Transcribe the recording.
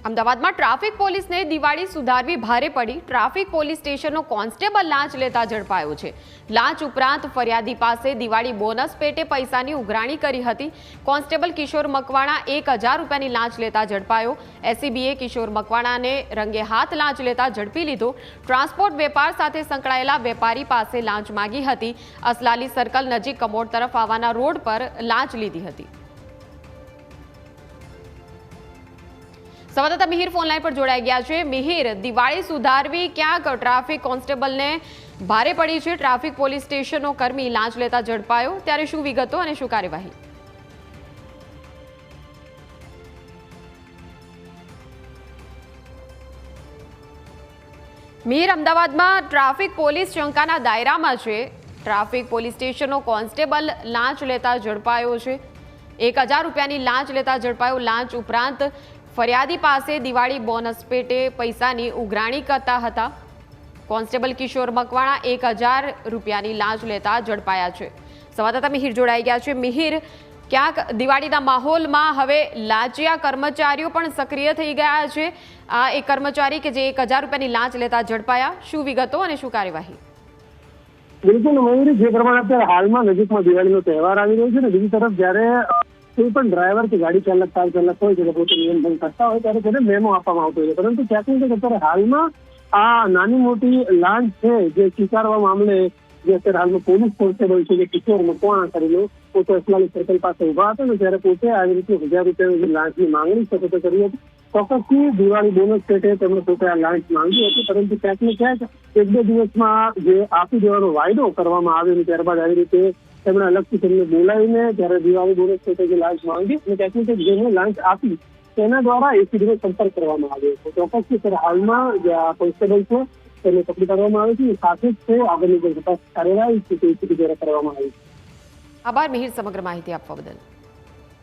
અમદાવાદમાં ટ્રાફિક પોલીસને દિવાળી સુધારવી ભારે પડી। ટ્રાફિક પોલીસ સ્ટેશનનો કોન્સ્ટેબલ લાંચ લેતા ઝડપાયો છે। લાંચ ઉપરાંત ફરિયાદી પાસે દિવાળી બોનસ પેટે પૈસાની ઉઘરાણી કરી હતી। કોન્સ્ટેબલ કિશોર મકવાણા 1000 રૂપિયાની લાંચ લેતા ઝડપાયો। એસીબીએ કિશોર મકવાણાને રંગે હાથ લાંચ લેતા ઝડપી લીધો। ટ્રાન્સપોર્ટ વેપાર સાથે સંકળાયેલા વેપારી પાસે લાંચ માંગી હતી। અસલાલી સર્કલ નજીક કમોડ તરફ આવવાના રોડ પર લાંચ લીધી હતી। સંવાદદાતા મિહિર ફોનલાઈન પર જોડાઈ ગયા છે। મિહિર, દિવાળી સુધારવી ક્યાંક ટ્રાફિક કોન્સ્ટેબલને ભારે પડી છે। ટ્રાફિક પોલીસ સ્ટેશનનો કર્મી લાંચ લેતા ઝડપાયો, ત્યારે શું વિગતો અને શું કાર્યવાહી? મિહિર, અમદાવાદમાં ટ્રાફિક પોલીસ શંકાના દાયરામાં છે। ટ્રાફિક પોલીસ સ્ટેશનનો કોન્સ્ટેબલ લાંચ લેતા ઝડપાયો છે। 1000 રૂપિયાની લાંચ લેતા ઝડપાયો। લાંચ ઉપરાંત ફરિયાદી પાસે દિવાળી બોનસ પેટે પૈસાની ઉઘરાણી કરતા હતા। કોન્સ્ટેબલ કિશોર મકવાણા 1000 રૂપિયાની લાંચ લેતા ઝડપાયા છે। સંવાદદાતા મિહિર જોડાઈ ગયા છે। મિહિર, ક્યાંક દિવાળીના માહોલમાં હવે લાંચિયા કર્મચારીઓ પણ સક્રિય થઈ ગયા છે। આ એક કર્મચારી કે જે 1000 રૂપિયાની લાંચ લેતા ઝડપાયા, શું વિગતો અને શું કાર્યવાહી? બિલકુલ મયુરી, જે પ્રમાણે અત્યારે હાલમાં નજીકમાં દિવાળીનો તહેવાર આવી રહ્યો છે ને, બીજી તરફ જ્યારે કોઈ પણ ડ્રાઈવર કે ગાડી ચાલક કાર ચાલક હોય છે પોતે નિયંત્રણ કરતા હોય ત્યારે તેને મેમો આપવામાં આવતો હોય છે, પરંતુ ક્યાંક ને ક્યાંક અત્યારે હાલમાં આ નાની મોટી લાંચ છે જે સ્વીકારવા મામલે જે અત્યારે હાલમાં પોલીસ કોન્સ્ટેબલ છે જે કિશોર મકવાણા કરીને પોતે અસલાલી સર્કલ પાસે ઉભા હતા ને ત્યારે પોતે આવી રીતે 1000 રૂપિયાની લાંચની માંગણી સતત કરી હતી। ચોક્કસથી દિવાળી બોનસ પેટે તેમણે પોતે આ લાંચ માંગી હતી, પરંતુ ક્યાંક ને ક્યાંક 1-2 દિવસમાં જે આપી દેવાનો વાયદો કરવામાં આવ્યો ત્યારબાદ આવી રીતે તેમણે અલગથી તેમને બોલાવીને ત્યારે દિવાળી બોનસ પેટે જે લાંચ માંગી અને ક્યાંક ને ક્યાંક જેને લાંચ આપી તેના દ્વારા એસીબીનો સંપર્ક કરવામાં આવ્યો છે। ચોક્કસથી ત્યારે હાલમાં જે આ કોન્સ્ટેબલ છે તેને પકડી પાડવામાં આવે છે, સાથે જ છે આગળની જે તપાસ કાર્યવાહી છે તે એસીબી દ્વારા કરવામાં આવી છે। આભાર મિહિર સમગ્ર માહિતી આપવા બદલ।